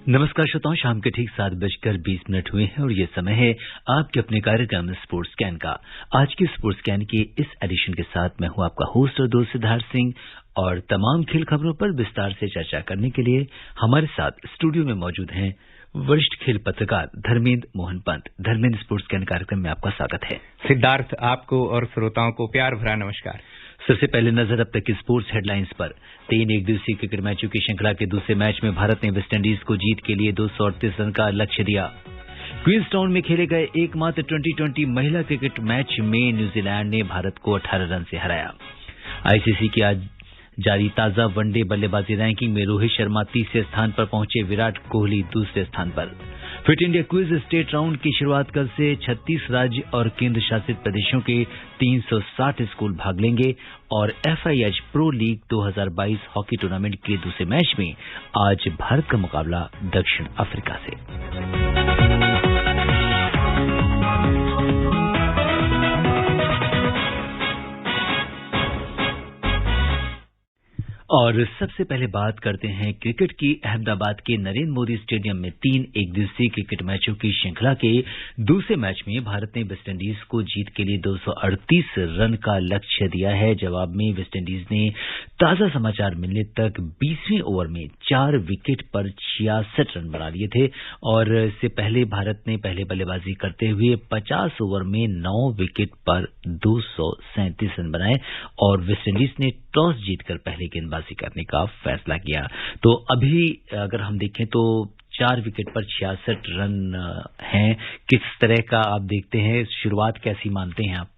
नमस्कार श्रोताओं, शाम के ठीक 7:20 हुए हैं और ये समय है आपके अपने कार्यक्रम स्पोर्ट्स स्कैन का। आज की स्पोर्ट्स स्कैन के इस एडिशन के साथ मैं हूं आपका होस्ट और दोस्त सिद्धार्थ सिंह, और तमाम खेल खबरों पर विस्तार से चर्चा करने के लिए हमारे साथ स्टूडियो में मौजूद हैं वरिष्ठ खेल पत्रकार धर्मेंद्र मोहन पंत। धर्मेंद्र, स्पोर्ट्स स्कैन कार्यक्रम में आपका स्वागत है। सिद्धार्थ, आपको और श्रोताओं को प्यार भरा नमस्कार। सबसे पहले नजर अब तक की स्पोर्ट्स हेडलाइंस पर। 3 एकदिवसीय क्रिकेट मैचों की श्रृंखला के दूसरे मैच में भारत ने वेस्टइंडीज को जीत के लिए 238 रन का लक्ष्य दिया। क्वींसटाउन में खेले गए एकमात्र T20 महिला क्रिकेट मैच में न्यूजीलैंड ने भारत को 18 रन से हराया। आईसीसी की आज जारी ताजा वनडे बल्लेबाजी रैंकिंग में रोहित शर्मा तीसरे स्थान पर पहुंचे, विराट कोहली दूसरे स्थान पर। Fit India quiz state round की शुरुआत कल से 36 राज्य और केंद्र शासित प्रदेशों के 360 स्कूल भाग लेंगे, और FIH pro league 2022 hockey tournament के दूसरे मैच में आज भारत का मुकाबला दक्षिण अफ्रीका से। और सबसे पहले बात करते हैं क्रिकेट की। अहमदाबाद के नरेंद्र मोदी स्टेडियम में 3 एकदिवसीय क्रिकेट मैचों की श्रृंखला के दूसरे मैच में भारत ने वेस्टइंडीज को जीत के लिए 238 रन का लक्ष्य दिया है। जवाब में वेस्टइंडीज ने ताजा समाचार मिलने तक 20वें ओवर में 4 विकेट पर 66 रन बना लिए थे, और इससे पहले भारत ने पहले बल्लेबाजी करते हुए 50 ओवर में 9 विकेट पर 237 रन बनाए, और वेस्टइंडीज ने टॉस जीतकर पहले गेंदबाजी करने का फैसला किया। तो अभी अगर हम देखें तो 4 विकेट पर 66 रन हैं। किस तरह का आप देखते हैं, शुरुआत कैसी मानते हैं आप?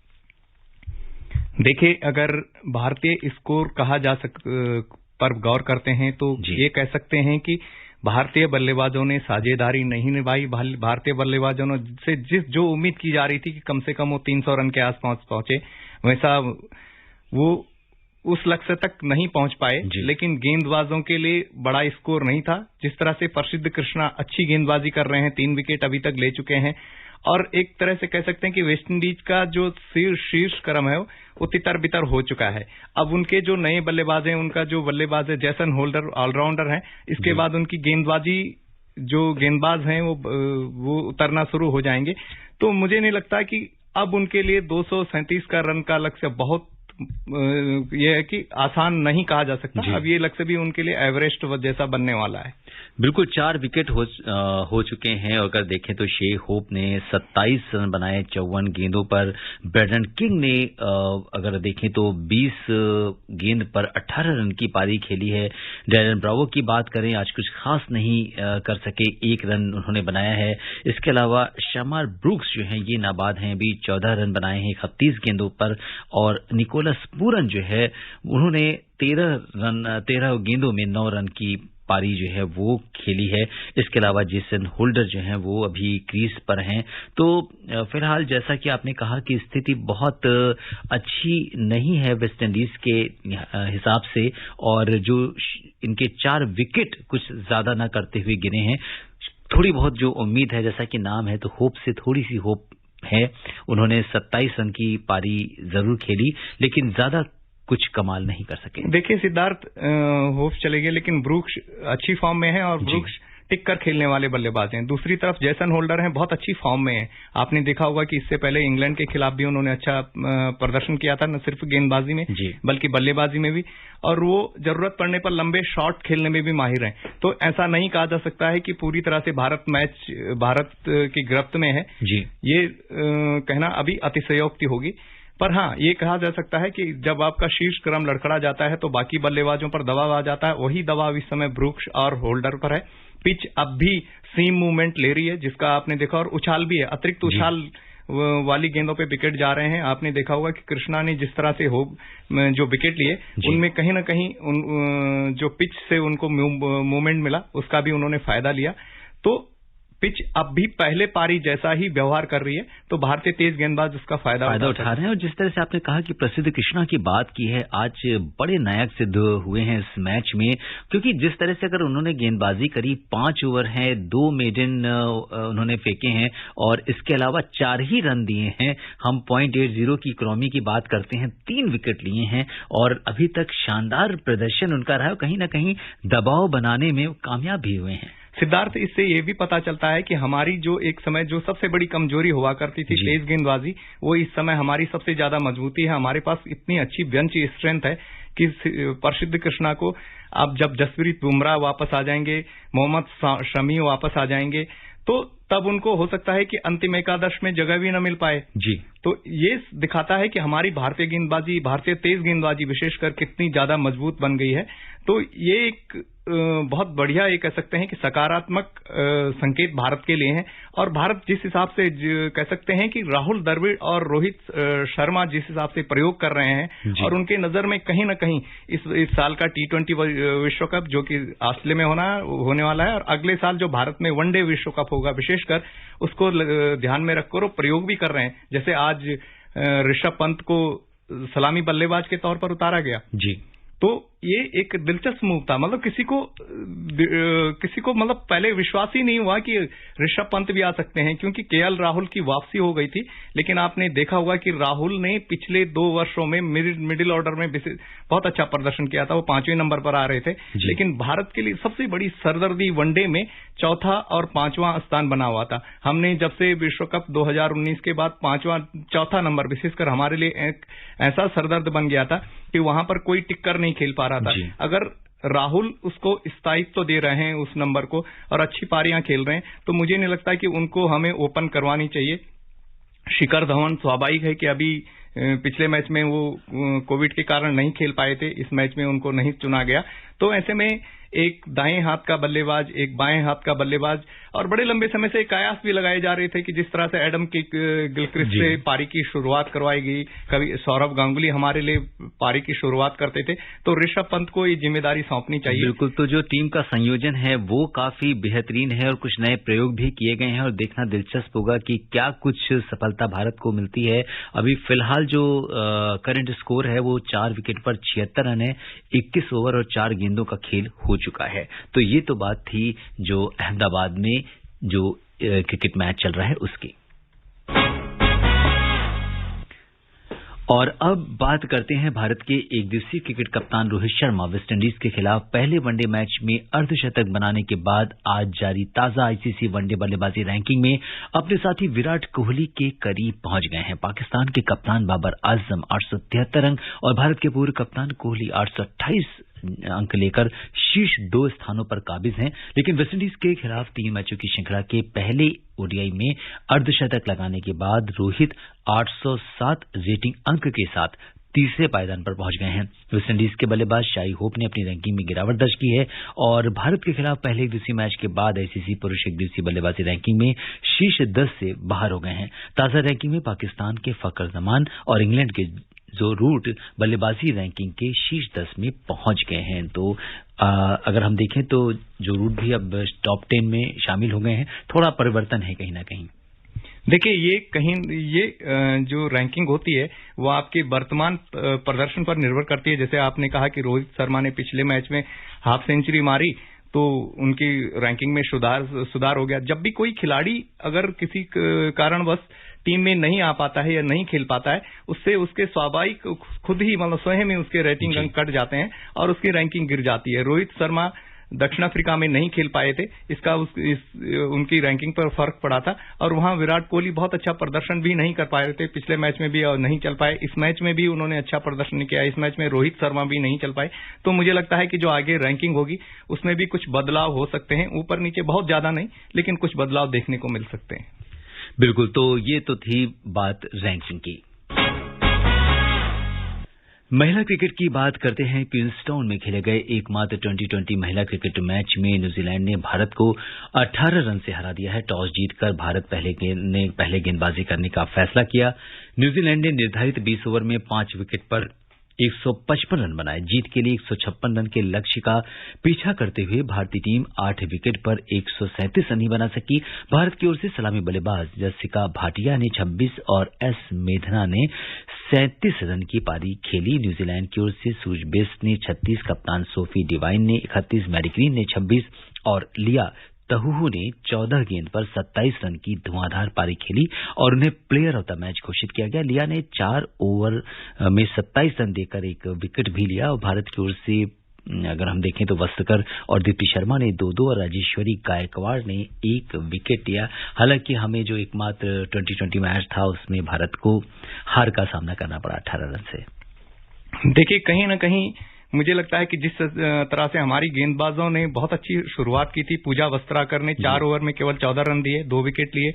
देखिए, अगर भारतीय स्कोर कहा जा पर गौर करते हैं तो ये कह सकते हैं कि भारतीय बल्लेबाजों ने साझेदारी नहीं निभाई। भारतीय बल्लेबाजों ने से जो उम्मीद की जा रही थी कि कम से कम वो 300 रन के आसपास पहुंचे, वैसा वो उस लक्ष्य तक नहीं पहुंच पाए। लेकिन गेंदबाजों के लिए बड़ा स्कोर नहीं था। जिस तरह से प्रसिद्ध कृष्णा अच्छी गेंदबाजी कर रहे हैं, 3 विकेट अभी तक ले चुके हैं, और एक तरह से कह सकते हैं कि वेस्टइंडीज का जो शीर्ष क्रम है वो तितर बितर हो चुका है। अब उनके जो नए बल्लेबाज हैं, उनका जो बल्लेबाज है जेसन होल्डर ऑलराउंडर है, इसके बाद उनकी गेंदबाजी जो गेंदबाज हैं वो उतरना शुरू हो जाएंगे। तो मुझे नहीं लगता कि अब उनके लिए 237 का रन का लक्ष्य बहुत यह है कि आसान नहीं कहा जा सकता। अब ये लक्ष्य भी उनके लिए एवरेस्ट जैसा बनने वाला है। बिल्कुल, 4 विकेट हो चुके हैं। अगर देखें तो शे होप ने 27 रन बनाए 54 गेंदों पर। ब्रैडन किंग ने अगर देखें तो 20 गेंद पर 18 रन की पारी खेली है। डैरन ब्रावो की बात करें, आज कुछ खास नहीं कर सके, 1 रन उन्होंने बनाया है। इसके अलावा शमार ब्रूक्स जो हैं ये नाबाद हैं, अभी 14 रन बनाए हैं 31 गेंदों पर, और निकोलस पूरन जो है उन्होंने 13 गेंदों में 9 रन की पारी जो है वो खेली है। इसके अलावा जेसन होल्डर जो हैं वो अभी क्रीज पर हैं। तो फिलहाल जैसा कि आपने कहा कि स्थिति बहुत अच्छी नहीं है वेस्टइंडीज के हिसाब से, और जो इनके 4 विकेट कुछ ज्यादा ना करते हुए गिरे हैं, थोड़ी बहुत जो उम्मीद है, जैसा कि नाम है तो होप से थोड़ी सी होप है। उन्होंने 27 रन की पारी जरूर खेली, लेकिन ज्यादा कुछ कमाल नहीं कर सके। देखिए सिद्धार्थ, होप चले गए, लेकिन ब्रूक्स अच्छी फॉर्म में है, और ब्रूक्स टिक कर खेलने वाले बल्लेबाज हैं। दूसरी तरफ जेसन होल्डर हैं, बहुत अच्छी फॉर्म में हैं। आपने देखा होगा कि इससे पहले इंग्लैंड के खिलाफ भी उन्होंने अच्छा प्रदर्शन किया था, न सिर्फ गेंदबाजी में बल्कि बल्लेबाजी में भी, और वो जरूरत पड़ने पर लंबे शॉट खेलने में भी माहिर हैं। तो ऐसा नहीं कहा जा सकता है कि पूरी तरह से भारत की गिरफ्त में है। ये कहना अभी अतिशयोक्ति होगी। पर हाँ, ये कहा जा सकता है कि जब आपका शीर्ष क्रम लड़खड़ा जाता है तो बाकी बल्लेबाजों पर दबाव आ जाता है। वही दबाव इस समय ब्रूक्स और होल्डर पर है। पिच अब भी सीम मूवमेंट ले रही है, जिसका आपने देखा, और उछाल भी है। अतिरिक्त उछाल वाली गेंदों पे विकेट जा रहे हैं। आपने देखा होगा कि कृष्णा ने जिस तरह से जो विकेट लिए, उनमें कहीं ना कहीं जो पिच से उनको मूवमेंट मिला, उसका भी उन्होंने फायदा लिया। तो पिच अब भी पहले पारी जैसा ही व्यवहार कर रही है, तो भारतीय तेज गेंदबाज उसका फायदा उठा रहे हैं। और जिस तरह से आपने कहा कि प्रसिद्ध कृष्णा की बात की है, आज बड़े नायक सिद्ध हुए हैं इस मैच में, क्योंकि जिस तरह से अगर उन्होंने गेंदबाजी करी, 5 ओवर हैं, 2 मेडन उन्होंने फेंके हैं, और इसके अलावा 4 ही रन दिए हैं। हम .80 की इकोनॉमी की बात करते हैं, 3 विकेट लिए हैं, और अभी तक शानदार प्रदर्शन उनका रहा है। कहीं ना कहीं दबाव बनाने में कामयाब भी हुए हैं। सिद्धार्थ, इससे ये भी पता चलता है कि हमारी जो एक समय जो सबसे बड़ी कमजोरी हुआ करती थी तेज गेंदबाजी, वो इस समय हमारी सबसे ज्यादा मजबूती है। हमारे पास इतनी अच्छी बेंच स्ट्रेंथ है कि प्रसिद्ध कृष्णा को अब जब जसप्रीत बुमराह वापस आ जाएंगे, मोहम्मद शमी वापस आ जाएंगे, तो तब उनको हो सकता है कि अंतिम एकादश में जगह भी न मिल पाए जी। तो ये दिखाता है कि हमारी भारतीय गेंदबाजी, भारतीय तेज गेंदबाजी विशेषकर कितनी ज्यादा मजबूत बन गई है। तो ये एक बहुत बढ़िया ये कह सकते हैं कि सकारात्मक संकेत भारत के लिए हैं। और भारत जिस हिसाब से कह सकते हैं कि राहुल द्रविड़ और रोहित शर्मा जिस हिसाब से प्रयोग कर रहे हैं और उनके नजर में कहीं न कहीं इस साल का T20 विश्व कप जो कि ऑस्ट्रेलिया में होने वाला है और अगले साल जो भारत में वनडे विश्व कप होगा विशेषकर, उसको ध्यान में रखकर वो प्रयोग भी कर रहे हैं। जैसे आज ऋषभ पंत को सलामी बल्लेबाज के तौर पर उतारा गया जी, तो ये एक दिलचस्प मूव था। मतलब किसी को मतलब पहले विश्वास ही नहीं हुआ कि ऋषभ पंत भी आ सकते हैं, क्योंकि केएल राहुल की वापसी हो गई थी। लेकिन आपने देखा होगा कि राहुल ने पिछले 2 वर्षों में मिडिल ऑर्डर में बहुत अच्छा प्रदर्शन किया था, वो 5वें नंबर पर आ रहे थे। लेकिन भारत के लिए सबसे बड़ी सरदर्दी वनडे में 4था और 5वां स्थान बना हुआ था। हमने जब से विश्व कप 2019 के बाद 4था नंबर विशेषकर हमारे लिए एक ऐसा सरदर्द बन गया था कि वहां पर कोई टिक्कर नहीं खेल पा रहा था। अगर राहुल उसको स्थायित्व दे रहे हैं उस नंबर को और अच्छी पारियां खेल रहे हैं, तो मुझे नहीं लगता कि उनको हमें ओपन करवानी चाहिए। शिखर धवन स्वाभाविक है कि अभी पिछले मैच में वो कोविड के कारण नहीं खेल पाए थे, इस मैच में उनको नहीं चुना गया। तो ऐसे में एक दाएं हाथ का बल्लेबाज, एक बाएं हाथ का बल्लेबाज, और बड़े लंबे समय से कयास भी लगाए जा रहे थे कि जिस तरह से एडम गिलक्रिस्ट से पारी की शुरुआत करवाई गई, कभी सौरव गांगुली हमारे लिए पारी की शुरुआत करते थे, तो ऋषभ पंत को ये जिम्मेदारी सौंपनी चाहिए। बिल्कुल, तो जो टीम का संयोजन है वो काफी बेहतरीन है और कुछ नए प्रयोग भी किए गए हैं और देखना दिलचस्प होगा कि क्या कुछ सफलता भारत को मिलती है। अभी फिलहाल जो करंट स्कोर है वो 4 विकेट पर 76 रन है, 21 ओवर और 4 गेंदों का खेल हो चुका है। तो ये तो बात थी जो अहमदाबाद में जो क्रिकेट मैच चल रहा है उसकी। और अब बात करते हैं भारत के एक दिवसीय क्रिकेट कप्तान रोहित शर्मा वेस्टइंडीज के खिलाफ पहले वनडे मैच में अर्धशतक बनाने के बाद आज जारी ताजा आईसीसी वनडे बल्लेबाजी रैंकिंग में अपने साथी विराट कोहली के करीब पहुंच गए हैं। पाकिस्तान के कप्तान बाबर आजम 873 अंक और भारत के पूर्व कप्तान कोहली 828 अंक लेकर शीर्ष 2 स्थानों पर काबिज हैं। लेकिन वेस्टइंडीज के खिलाफ 3 मैचों की श्रृंखला के पहले ओडीआई में अर्धशतक लगाने के बाद रोहित 807 रेटिंग अंक के साथ तीसरे पायदान पर पहुंच गए हैं। वेस्टइंडीज के बल्लेबाज शाई होप ने अपनी रैंकिंग में गिरावट दर्ज की है और भारत के खिलाफ पहले एक दिवसीय मैच के बाद आईसीसी पुरुष एक दिवसीय बल्लेबाजी रैंकिंग में शीर्ष 10 से बाहर हो गए हैं। ताजा रैंकिंग में पाकिस्तान के फखर जमान और इंग्लैंड के जो रूट बल्लेबाजी रैंकिंग के शीर्ष 10 में पहुंच गए हैं। तो अगर हम देखें तो जो रूट भी अब टॉप 10 में शामिल हो गए हैं, थोड़ा परिवर्तन है कहीं ना कहीं। देखिए, ये जो रैंकिंग होती है वो आपके वर्तमान प्रदर्शन पर निर्भर करती है। जैसे आपने कहा कि रोहित शर्मा ने पिछले मैच में हाफ सेंचुरी मारी तो उनकी रैंकिंग में सुधार हो गया। जब भी कोई खिलाड़ी अगर किसी कारणवश टीम में नहीं आ पाता है या नहीं खेल पाता है, उससे उसके स्वाभाविक खुद ही मतलब स्वयं ही उसके रेटिंग अंक कट जाते हैं और उसकी रैंकिंग गिर जाती है। रोहित शर्मा दक्षिण अफ्रीका में नहीं खेल पाए थे, इसका उनकी रैंकिंग पर फर्क पड़ा था और वहां विराट कोहली बहुत अच्छा प्रदर्शन भी नहीं कर पाए थे पिछले मैच में भी और नहीं चल पाए। इस मैच में भी उन्होंने अच्छा प्रदर्शन नहीं किया, इस मैच में रोहित शर्मा भी नहीं चल पाए। तो मुझे लगता है कि जो आगे रैंकिंग होगी उसमें भी कुछ बदलाव हो सकते हैं, ऊपर नीचे बहुत ज्यादा नहीं लेकिन कुछ बदलाव देखने को मिल सकते हैं। बिल्कुल, तो ये तो थी बात रैंकिंग की। महिला क्रिकेट की बात करते हैं। क्वींसटाउन में खेले गए एकमात्र 2020 महिला क्रिकेट मैच में न्यूजीलैंड ने भारत को 18 रन से हरा दिया है। टॉस जीतकर भारत पहले गेंदबाजी करने का फैसला किया। न्यूजीलैंड ने निर्धारित 20 ओवर में 5 विकेट पर 155 रन बनाए। जीत के लिए 156 रन के लक्ष्य का पीछा करते हुए भारतीय टीम 8 विकेट पर 137 रन ही बना सकी। भारत की ओर से सलामी बल्लेबाज जसिका भाटिया ने 26 और एस मेधना ने 37 रन की पारी खेली। न्यूजीलैंड की ओर से सूज बेस्ट ने 36, कप्तान सोफी डिवाइन ने 31, मैरी ग्रीन ने 26 और लिया तहुहू ने 14 गेंद पर 27 रन की धुआंधार पारी खेली और उन्हें प्लेयर ऑफ द मैच घोषित किया गया। लिया ने 4 ओवर में 27 रन देकर एक विकेट भी लिया और भारत की ओर से अगर हम देखें तो वस्त्रकर और दीप्ति शर्मा ने 2-2 और राजेश्वरी गायकवाड़ ने 1 विकेट लिया। हालांकि हमें जो एकमात्र 2020 मैच था उसमें भारत को हार का सामना करना पड़ा 18 रन से। देखिए, कहीं ना कहीं मुझे लगता है कि जिस तरह से हमारी गेंदबाजों ने बहुत अच्छी शुरुआत की थी, पूजा वस्त्राकर ने 4 ओवर में केवल 14 रन दिए, 2 विकेट लिए,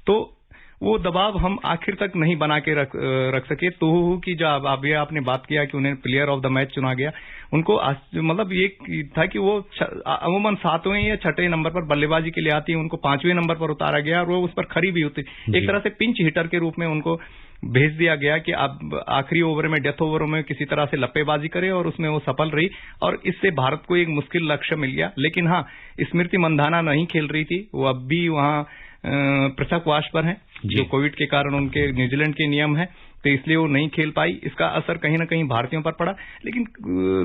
तो वो दबाव हम आखिर तक नहीं बना के रख सके। तो की जो अभी आपने बात किया कि उन्हें प्लेयर ऑफ द मैच चुना गया, उनको मतलब ये था कि वो अमूमन 7वें या 6ठे नंबर पर बल्लेबाजी के लिए आती है, उनको 5वें नंबर पर उतारा गया और वो उस पर खरी भी होती, एक तरह से पिंच हिटर के रूप में उनको भेज दिया गया कि आप आखिरी ओवर में, डेथ ओवर में किसी तरह से लप्पेबाजी करे, और उसमें वो सफल रही और इससे भारत को एक मुश्किल लक्ष्य मिल गया। लेकिन हाँ, स्मृति मंधाना नहीं खेल रही थी, वो अब भी वहां पृथकवास पर हैं, जो कोविड के कारण उनके न्यूजीलैंड के नियम है, तो इसलिए वो नहीं खेल पाई। इसका असर कहीं ना कहीं भारतीयों पर पड़ा। लेकिन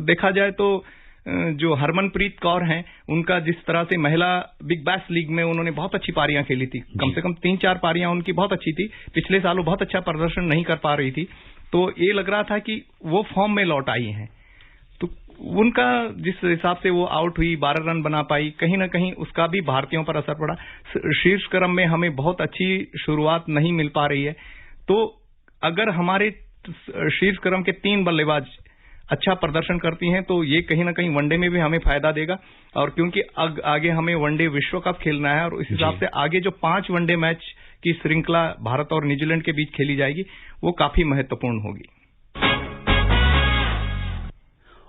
देखा जाए तो जो हरमनप्रीत कौर हैं, उनका जिस तरह से महिला बिग बैश लीग में उन्होंने बहुत अच्छी पारियां खेली थी, कम से कम 3-4 पारियां उनकी बहुत अच्छी थी। पिछले सालों बहुत अच्छा प्रदर्शन नहीं कर पा रही थी, तो ये लग रहा था कि वो फॉर्म में लौट आई हैं। तो उनका जिस हिसाब से वो आउट हुई, 12 रन बना पाई, कहीं ना कहीं उसका भी भारतीयों पर असर पड़ा। शीर्ष क्रम में हमें बहुत अच्छी शुरुआत नहीं मिल पा रही है, तो अगर हमारे शीर्ष क्रम के 3 बल्लेबाज अच्छा प्रदर्शन करती हैं तो ये कहीं ना कहीं वनडे में भी हमें फायदा देगा। और क्योंकि आगे हमें वनडे विश्व कप खेलना है, और उस हिसाब से आगे जो 5 वनडे मैच की श्रृंखला भारत और न्यूजीलैंड के बीच खेली जाएगी, वो काफी महत्वपूर्ण होगी।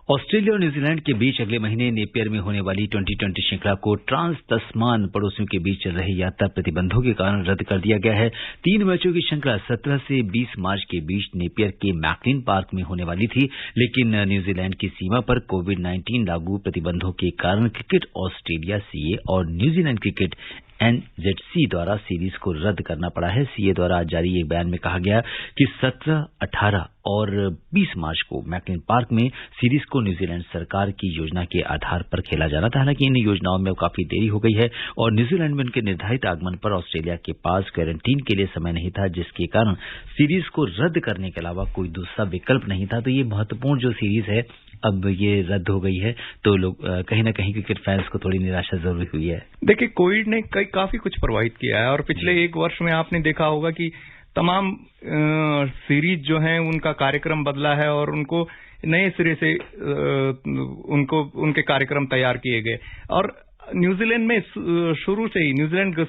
ऑस्ट्रेलिया और न्यूजीलैंड के बीच अगले महीने नेपियर में होने वाली 2020 श्रृंखला को ट्रांस तस्मान पड़ोसियों के बीच चल रहे यात्रा प्रतिबंधों के कारण रद्द कर दिया गया है। 3 मैचों की श्रृंखला 17 से 20 मार्च के बीच नेपियर के मैकलिन पार्क में होने वाली थी, लेकिन न्यूजीलैंड की सीमा पर कोविड-19 लागू प्रतिबंधों के कारण क्रिकेट ऑस्ट्रेलिया सीए और न्यूजीलैंड क्रिकेट NZC द्वारा सीरीज को रद्द करना पड़ा है। सीए द्वारा जारी एक बयान में कहा गया कि 17, 18 और 20 मार्च को मैकलिन पार्क में सीरीज को न्यूजीलैंड सरकार की योजना के आधार पर खेला जाना था। हालांकि इन योजनाओं में काफी देरी हो गई है और न्यूजीलैंड में उनके निर्धारित आगमन पर ऑस्ट्रेलिया के पास क्वारंटीन के लिए समय नहीं था, जिसके कारण सीरीज को रद्द करने के अलावा कोई दूसरा विकल्प नहीं था। तो ये महत्वपूर्ण जो सीरीज है, अब ये रद्द हो गई है, तो लोग कहीं ना कहीं क्रिकेट फैंस को थोड़ी निराशा जरूर हुई है। देखिए, कोविड ने काफी कुछ प्रभावित किया है और पिछले 1 वर्ष में आपने देखा होगा कि तमाम सीरीज जो हैं उनका कार्यक्रम बदला है और उनको नए सिरे से उनके कार्यक्रम तैयार किए गए। और न्यूजीलैंड में शुरू से ही न्यूजीलैंड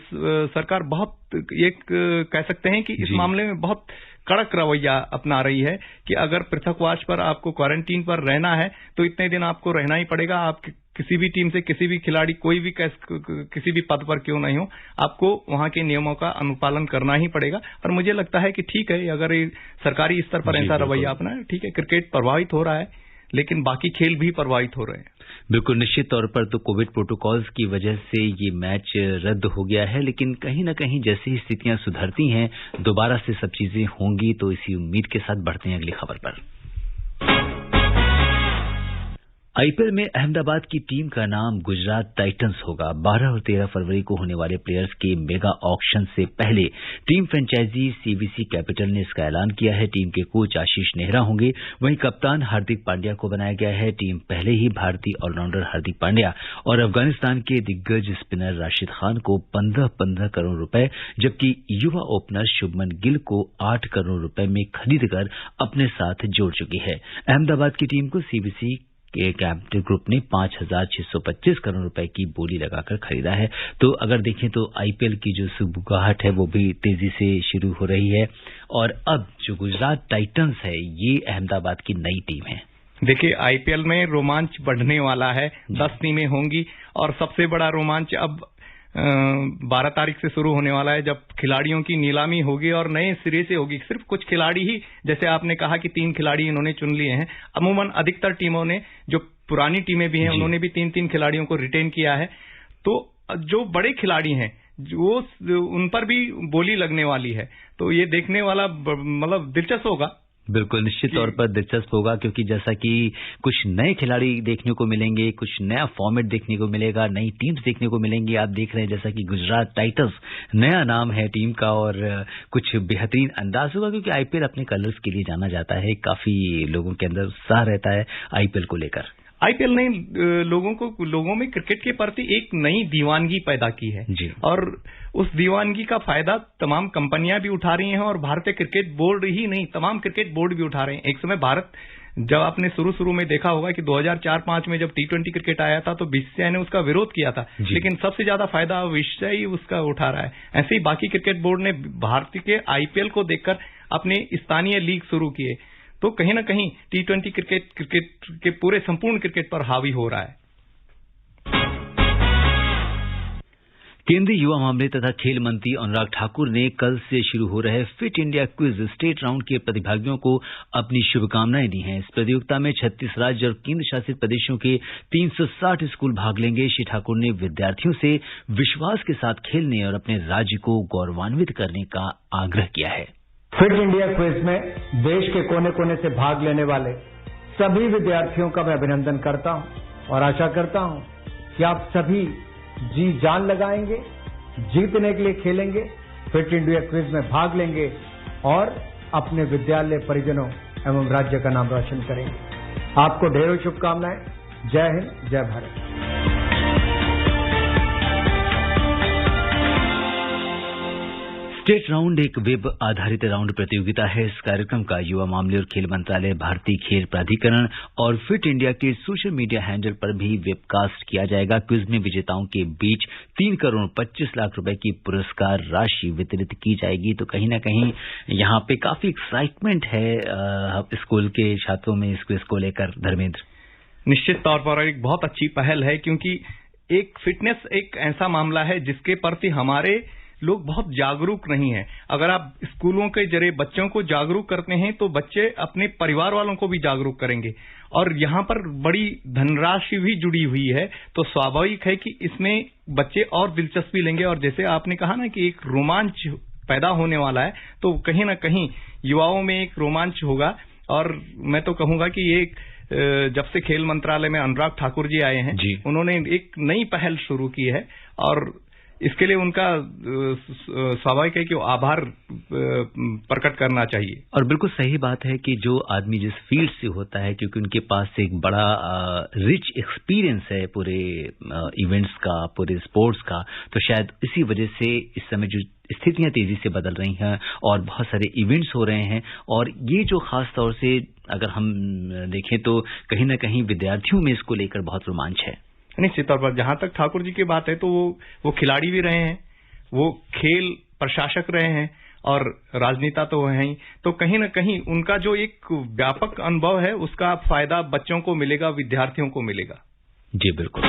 सरकार बहुत एक कह सकते हैं कि इस मामले में बहुत कड़क रवैया अपना रही है कि अगर पृथकवास पर आपको क्वारंटीन पर रहना है तो इतने दिन आपको रहना ही पड़ेगा। आप किसी भी टीम से किसी भी खिलाड़ी कोई भी किसी भी पद पर क्यों नहीं हो, आपको वहां के नियमों का अनुपालन करना ही पड़ेगा। और मुझे लगता है कि ठीक है, अगर सरकारी स्तर पर ऐसा रवैया अपना है, ठीक है, क्रिकेट प्रभावित हो रहा है, लेकिन बाकी खेल भी प्रभावित हो रहे हैं। बिल्कुल, निश्चित तौर पर तो कोविड प्रोटोकॉल्स की वजह से ये मैच रद्द हो गया है, लेकिन कहीं न कहीं जैसे ही स्थितियां सुधरती हैं, दोबारा से सब चीजें होंगी। तो इसी उम्मीद के साथ बढ़ते हैं अगली खबर पर। आईपीएल में अहमदाबाद की टीम का नाम गुजरात टाइटंस होगा। 12 और 13 फरवरी को होने वाले प्लेयर्स के मेगा ऑक्शन से पहले टीम फ्रेंचाइजी सीवीसी कैपिटल ने इसका ऐलान किया है। टीम के कोच आशीष नेहरा होंगे, वहीं कप्तान हार्दिक पांड्या को बनाया गया है। टीम पहले ही भारतीय ऑलराउंडर हार्दिक पांड्या और अफगानिस्तान के दिग्गज स्पिनर राशिद खान को 15-15 करोड़ रुपए, जबकि युवा ओपनर शुभमन गिल को 8 करोड़ रुपए में खरीदकर अपने साथ जोड़ चुकी है। अहमदाबाद की टीम को सीवीसी के कैपिटल ग्रुप ने 5,625 करोड़ रुपए की बोली लगाकर खरीदा है। तो अगर देखें तो आईपीएल की जो सुबुगाहट है वो भी तेजी से शुरू हो रही है और अब जो गुजरात टाइटंस है ये अहमदाबाद की नई टीम है। देखिए, आईपीएल में रोमांच बढ़ने वाला है, 10 टीमें होंगी और सबसे बड़ा रोमांच अब 12 तारीख से शुरू होने वाला है, जब खिलाड़ियों की नीलामी होगी और नए सिरे से होगी। सिर्फ कुछ खिलाड़ी ही, जैसे आपने कहा कि 3 खिलाड़ी इन्होंने चुन लिए हैं, अमूमन अधिकतर टीमों ने, जो पुरानी टीमें भी हैं, उन्होंने भी 3-3 खिलाड़ियों को रिटेन किया है। तो जो बड़े खिलाड़ी हैं जो उन पर भी बोली लगने वाली है, तो ये देखने वाला मतलब दिलचस्प होगा। बिल्कुल, निश्चित तौर पर दिलचस्प होगा, क्योंकि जैसा कि कुछ नए खिलाड़ी देखने को मिलेंगे, कुछ नया फॉर्मेट देखने को मिलेगा, नई टीम्स देखने को मिलेंगी। आप देख रहे हैं जैसा कि गुजरात टाइटंस नया नाम है टीम का और कुछ बेहतरीन अंदाज होगा, क्योंकि आईपीएल अपने कलर्स के लिए जाना जाता है। काफी लोगों के अंदर उत्साह रहता है आईपीएल को लेकर। आईपीएल ने लोगों में क्रिकेट के प्रति एक नई दीवानगी पैदा की है जी। और उस दीवानगी का फायदा तमाम कंपनियां भी उठा रही हैं और भारतीय क्रिकेट बोर्ड ही नहीं, तमाम क्रिकेट बोर्ड भी उठा रहे हैं। एक समय भारत, जब आपने शुरू में देखा होगा कि 2004-05 में जब T20 क्रिकेट आया था तो बीसीसीआई ने उसका विरोध किया था, लेकिन सबसे ज्यादा फायदा विश्व ही उसका उठा रहा है। ऐसे ही बाकी क्रिकेट बोर्ड ने भारतीय के आईपीएल को देखकर अपने स्थानीय लीग शुरू किए, तो कहीं ना कहीं T20 क्रिकेट के पूरे संपूर्ण क्रिकेट पर हावी हो रहा है। केंद्रीय युवा मामले तथा खेल मंत्री अनुराग ठाकुर ने कल से शुरू हो रहे fit India quiz state round के प्रतिभागियों को अपनी शुभकामनाएं दी हैं। इस प्रतियोगिता में 36 राज्य और केंद्र शासित प्रदेशों के 360 स्कूल भाग लेंगे। श्री ठाकुर ने विद्यार्थियों से विश्वास के साथ खेलने और अपने राज्य को गौरवान्वित करने का आग्रह किया है। फिट इंडिया क्विज में देश के कोने कोने से भाग लेने वाले सभी विद्यार्थियों का मैं अभिनंदन करता हूं और आशा करता हूं कि आप सभी जी जान लगाएंगे, जीतने के लिए खेलेंगे, फिट इंडिया क्विज में भाग लेंगे और अपने विद्यालय, परिजनों एवं राज्य का नाम रोशन करेंगे। आपको ढेरों शुभकामनाएं। जय हिंद, जय भारत। स्टेट राउंड एक वेब आधारित राउंड प्रतियोगिता है। इस कार्यक्रम का युवा मामले और खेल मंत्रालय, भारतीय खेल प्राधिकरण और फिट इंडिया के सोशल मीडिया हैंडल पर भी वेबकास्ट किया जाएगा। क्विज में विजेताओं के बीच 3 करोड़ 25 लाख रुपए की पुरस्कार राशि वितरित की जाएगी। तो कहीं ना कहीं यहाँ पे काफी एक्साइटमेंट है स्कूल के छात्रों में इस क्विज को लेकर। धर्मेंद्र, निश्चित तौर पर एक बहुत अच्छी पहल है, क्योंकि एक फिटनेस एक ऐसा मामला है जिसके प्रति हमारे लोग बहुत जागरूक नहीं हैं। अगर आप स्कूलों के जरिए बच्चों को जागरूक करते हैं तो बच्चे अपने परिवार वालों को भी जागरूक करेंगे और यहाँ पर बड़ी धनराशि भी जुड़ी हुई है, तो स्वाभाविक है कि इसमें बच्चे और दिलचस्पी लेंगे। और जैसे आपने कहा ना कि एक रोमांच पैदा होने वाला है, तो कहीं ना कहीं युवाओं में एक रोमांच होगा। और मैं तो कहूंगा कि ये जब से खेल मंत्रालय में अनुराग ठाकुर जी आए हैं, उन्होंने एक नई पहल शुरू की है और इसके लिए उनका स्वाभाविक है कि आभार प्रकट करना चाहिए। और बिल्कुल सही बात है कि जो आदमी जिस फील्ड से होता है, क्योंकि उनके पास एक बड़ा रिच एक्सपीरियंस है पूरे इवेंट्स का, पूरे स्पोर्ट्स का, तो शायद इसी वजह से इस समय जो स्थितियां तेजी से बदल रही हैं और बहुत सारे इवेंट्स हो रहे हैं, और ये जो खास तौर से अगर हम देखें तो कहीं ना कहीं विद्यार्थियों में इसको लेकर बहुत रोमांच है। निश्चित तौर पर जहां तक ठाकुर जी की बात है तो वो खिलाड़ी भी रहे हैं, वो खेल प्रशासक रहे हैं और राजनेता तो हैं ही, तो कहीं ना कहीं उनका जो एक व्यापक अनुभव है उसका फायदा बच्चों को मिलेगा, विद्यार्थियों को मिलेगा। जी बिल्कुल।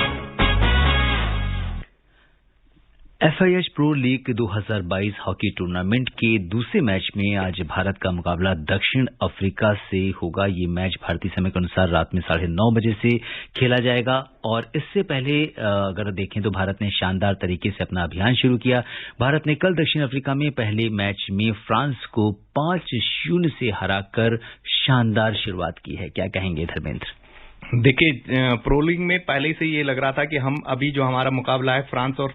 FIH pro league 2022 hockey tournament के दूसरे मैच में आज भारत का मुकाबला दक्षिण अफ्रीका से होगा। ये मैच भारतीय समय के अनुसार रात में 9:30 बजे से खेला जाएगा। और इससे पहले अगर देखें तो भारत ने शानदार तरीके से अपना अभियान शुरू किया। भारत ने कल दक्षिण अफ्रीका में पहले मैच में फ्रांस को 5-0 से हराकर शानदार शुरुआत की है। क्या कहेंगे धर्मेंद्र? देखिए, प्रो लीग में पहले से ये लग रहा था कि हम अभी जो हमारा मुकाबला है फ्रांस और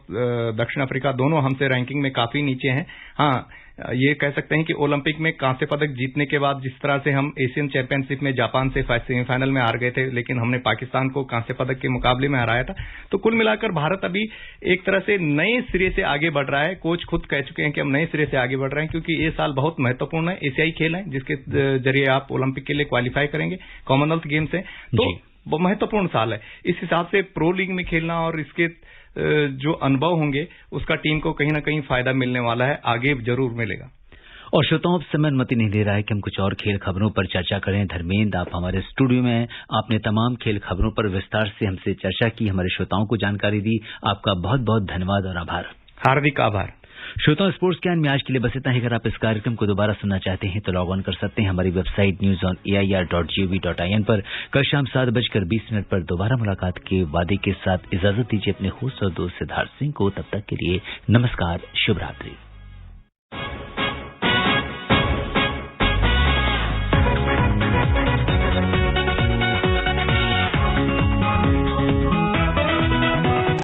दक्षिण अफ्रीका दोनों हमसे रैंकिंग में काफी नीचे हैं। हाँ, ये कह सकते हैं कि ओलंपिक में कांस्य पदक जीतने के बाद जिस तरह से हम एशियन चैंपियनशिप में जापान से सेमीफाइनल में हार गए थे, लेकिन हमने पाकिस्तान को कांस्य पदक के मुकाबले में हराया था। तो कुल मिलाकर भारत अभी एक तरह से नए सिरे से आगे बढ़ रहा है। कोच खुद कह चुके हैं कि हम नए सिरे से आगे बढ़ रहे हैं, क्योंकि ये साल बहुत महत्वपूर्ण है। एशियाई खेल है जिसके जरिए आप ओलंपिक के लिए क्वालिफाई करेंगे, कॉमनवेल्थ गेम्स है, तो वो महत्वपूर्ण साल है। इस हिसाब से प्रो लीग में खेलना और इसके जो अनुभव होंगे उसका टीम को कहीं ना कहीं फायदा मिलने वाला है, आगे जरूर मिलेगा। और श्रोताओं, अब समय अनुमति नहीं दे रहा है कि हम कुछ और खेल खबरों पर चर्चा करें। धर्मेंद्र, आप हमारे स्टूडियो में हैं, आपने तमाम खेल खबरों पर विस्तार से हमसे चर्चा की, हमारे श्रोताओं को जानकारी दी। आपका बहुत बहुत धन्यवाद और आभार। हार्दिक आभार। श्रोताओं, स्पोर्ट्स ज्ञान में आज के लिए बस इतना ही। अगर आप इस कार्यक्रम को दोबारा सुनना चाहते हैं तो लॉग ऑन कर सकते हैं हमारी वेबसाइट newsonair.gov.in पर। कल शाम 7:20 पर दोबारा मुलाकात के वादे के साथ इजाजत दीजिए अपने होस्ट और दोस्त सिद्धार्थ सिंह को। तब तक के लिए नमस्कार, शुभ रात्रि।